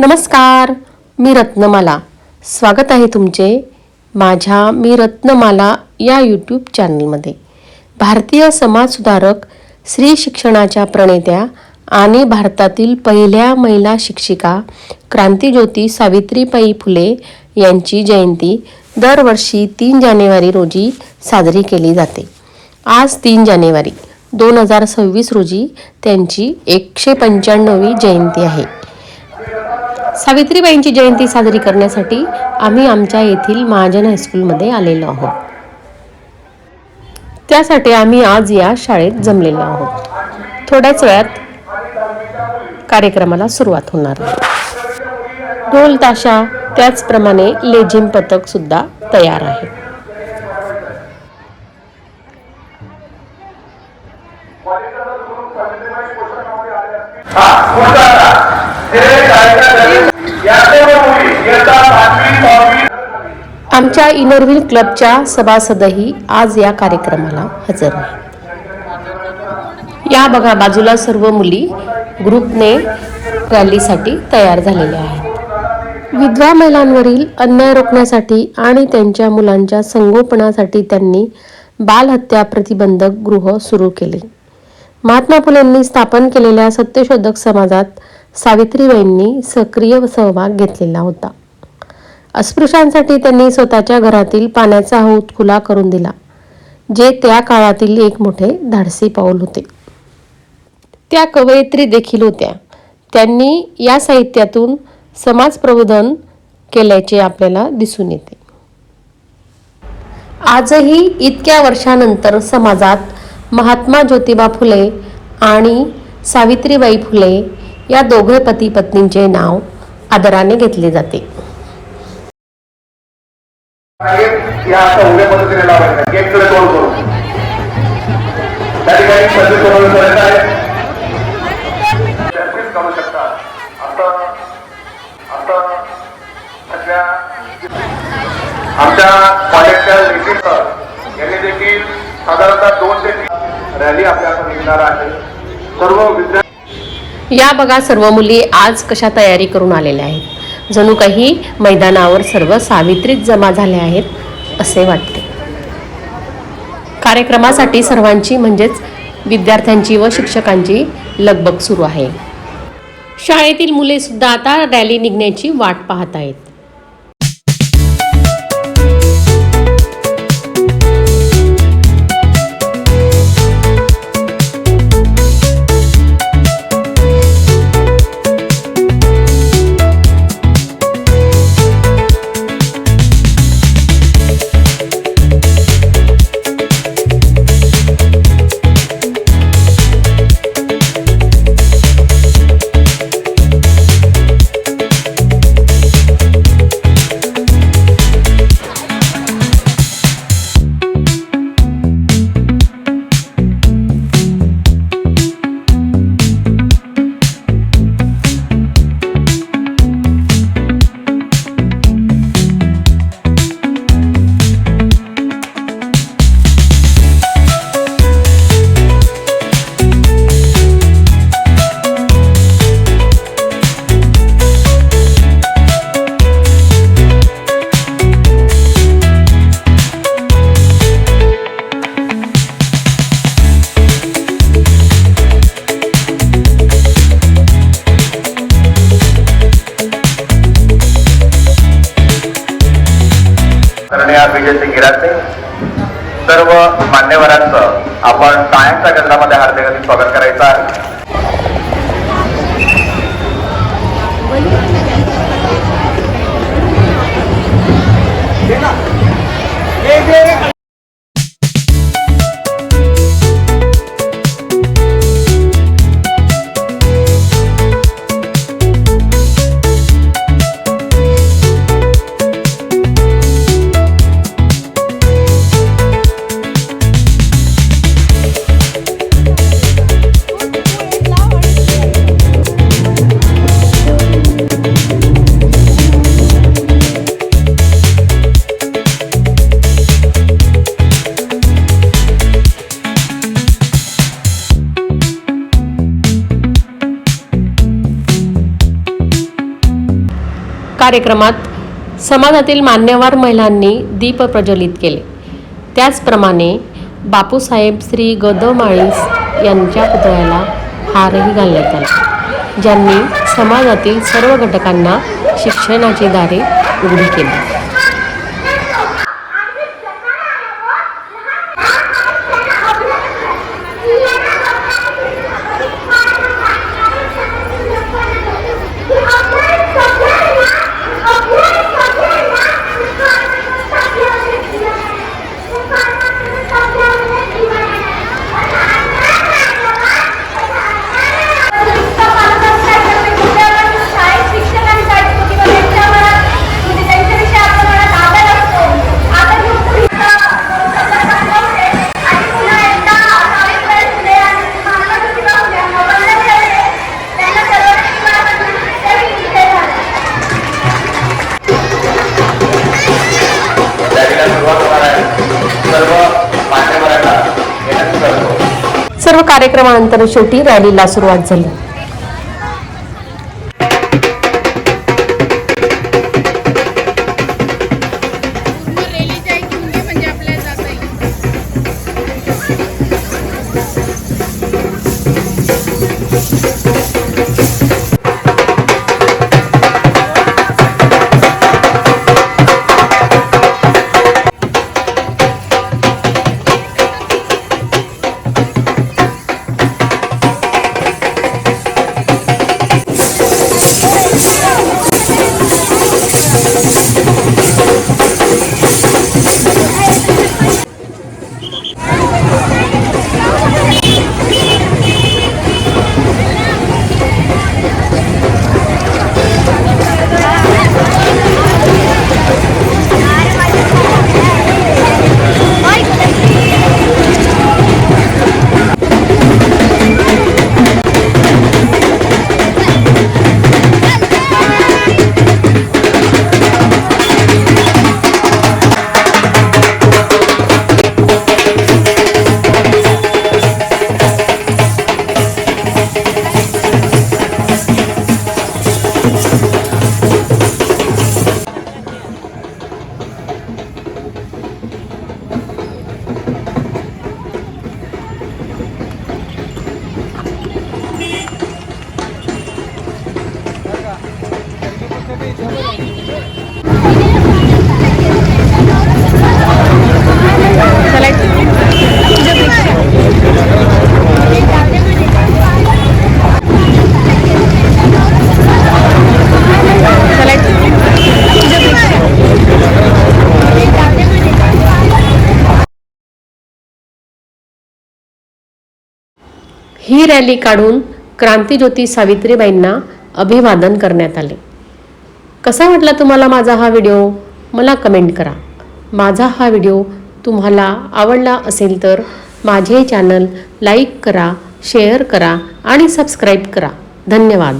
नमस्कार, मी रत्नमाला. स्वागत आहे तुमचे माझ्या मी रत्नमाला या यूट्यूब चॅनलमध्ये. भारतीय समाजसुधारक, स्त्री शिक्षणाच्या प्रणेत्या आणि भारतातील पहिल्या महिला शिक्षिका क्रांतिज्योती सावित्रीबाई फुले यांची जयंती दरवर्षी 3 जानेवारी रोजी साजरी केली जाते. आज 3 जानेवारी 2026 रोजी त्यांची 195वी जयंती आहे. सावित्रीबाईंची जयंती साजरी करण्यासाठी आम्ही आमच्या येथील महाजन हायस्कूलमध्ये आलेलो आहोत. त्यासाठी आम्ही आज या शाळेत जमलेलो आहोत. थोड्याच वेळात कार्यक्रमाला सुरुवात होणार आहे. ढोल ताशा त्याचप्रमाणे लेझिम पथक सुद्धा तयार आहे. आमच्या इनरव्हील क्लबच्या सभासदही आज या कार्यक्रमाला हजर आहेत. या बघा बाजूला सर्व मुली ग्रुपने रॅलीसाठी तयार झालेल्या आहेत. विधवा महिलांवरील अन्याय रोखण्यासाठी आणि त्यांच्या मुलांच्या संगोपनासाठी त्यांनी बालहत्या प्रतिबंधक गृह सुरू केले. महात्मा फुलेंनी स्थापन केलेल्या सत्यशोधक समाजात सावित्रीबाईंनी सक्रिय सहभाग घेतलेला होता. अस्पृश्यांसाठी त्यांनी स्वतःच्या घरातील पाण्याचा हौद खुला करून दिला, जे त्या काळातील एक मोठे धाडसी पाऊल होते. त्या कवयित्री देखील होत्या. त्यांनी या साहित्यातून समाज प्रबोधन केल्याचे आपल्याला दिसून येते. आजही इतक्या वर्षानंतर समाजात महात्मा ज्योतिबा फुले आणि सावित्रीबाई फुले या दोघे पती पत्नींचे नाव आदराने घेतले जाते. आमच्या कॉलेजच्या यांनी देखील साधारणतः 2 ते 3 रॅली आपल्याकडे निघणार आहे. सर्व विद्यार्थी या बघा सर्व मुली आज कशा तयारी करून आलेल्या आहेत. जणू काही मैदानावर सर्व सावित्रीच जमा झाल्या आहेत असे वाटते. कार्यक्रमासाठी सर्वांची म्हणजेच विद्यार्थ्यांची व शिक्षकांची लगबग सुरू आहे. शाळेतील मुले सुद्धा आता रॅली निघण्याची वाट पाहत आहेत. सर्व मान्यवरांचं आपण टाळ्यांच्या गजरामध्ये हार्दिक स्वागत करायचं आहे. कार्यक्रमात समाजातील मान्यवर महिलांनी दीप प्रज्वलित केले. त्याचप्रमाणे बापूसाहेब श्री गद माळीस यांच्या पुतळ्याला हारही घालण्यात आला, ज्यांनी समाजातील सर्व घटकांना शिक्षणाची दारे उघडी केली. सर्व कार्यक्रमानंतर शेवटी रॅलीला सुरुवात झाली. ही रॅली काढून क्रांतिज्योती सावित्रीबाईंना अभिवादन करण्यात आले. कसा वाटला तुम्हाला माझा हा व्हिडिओ? मला कमेंट करा. माझा हा व्हिडिओ तुम्हाला आवडला असेल तर माझे चॅनल लाईक करा, शेअर करा आणि सबस्क्राईब करा. धन्यवाद.